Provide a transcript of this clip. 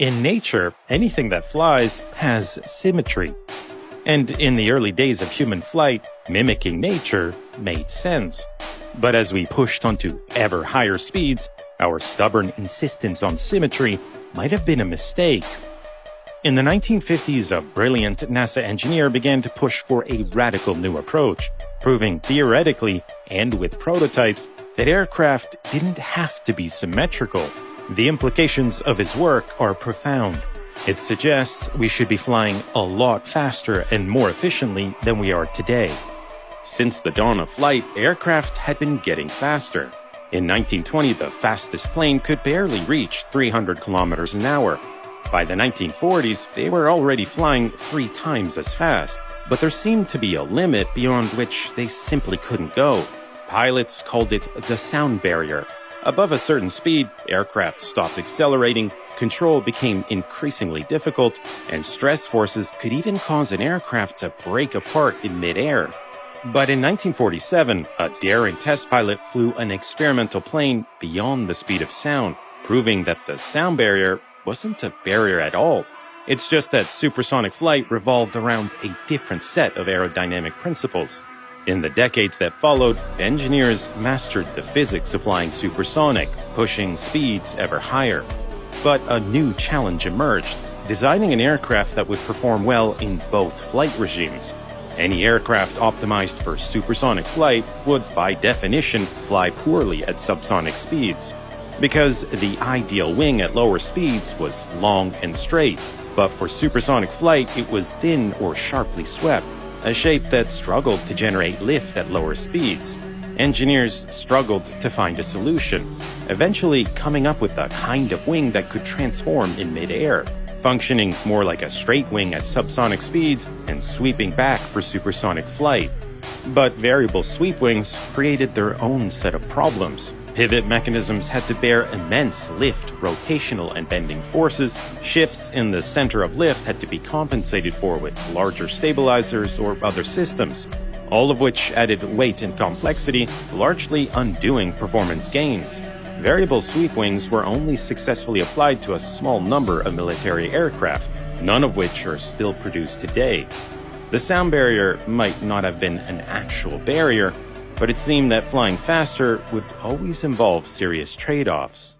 In nature, anything that flies has symmetry. And in the early days of human flight, mimicking nature made sense. But as we pushed onto ever higher speeds, our stubborn insistence on symmetry might have been a mistake. In the 1950s, a brilliant NASA engineer began to push for a radical new approach, proving theoretically and with prototypes that aircraft didn't have to be symmetrical. The implications of his work are profound. It suggests we should be flying a lot faster and more efficiently than we are today. Since the dawn of flight, aircraft had been getting faster. In 1920, the fastest plane could barely reach 300 kilometers an hour. By the 1940s, they were already flying 3 times as fast, but there seemed to be a limit beyond which they simply couldn't go. Pilots called it the sound barrier. Above a certain speed, aircraft stopped accelerating, control became increasingly difficult, and stress forces could even cause an aircraft to break apart in midair. But in 1947, a daring test pilot flew an experimental plane beyond the speed of sound, proving that the sound barrier wasn't a barrier at all. It's just that supersonic flight revolved around a different set of aerodynamic principles. In the decades that followed, engineers mastered the physics of flying supersonic, pushing speeds ever higher. But a new challenge emerged, designing an aircraft that would perform well in both flight regimes. Any aircraft optimized for supersonic flight would, by definition, fly poorly at subsonic speeds, because the ideal wing at lower speeds was long and straight, but for supersonic flight it was thin or sharply swept, a shape that struggled to generate lift at lower speeds. Engineers struggled to find a solution, eventually coming up with a kind of wing that could transform in midair, functioning more like a straight wing at subsonic speeds and sweeping back for supersonic flight. But variable sweep wings created their own set of problems. Pivot mechanisms had to bear immense lift, rotational, and bending forces. Shifts in the center of lift had to be compensated for with larger stabilizers or other systems, all of which added weight and complexity, largely undoing performance gains. Variable sweep wings were only successfully applied to a small number of military aircraft, none of which are still produced today. The sound barrier might not have been an actual barrier, but it seemed that flying faster would always involve serious trade-offs.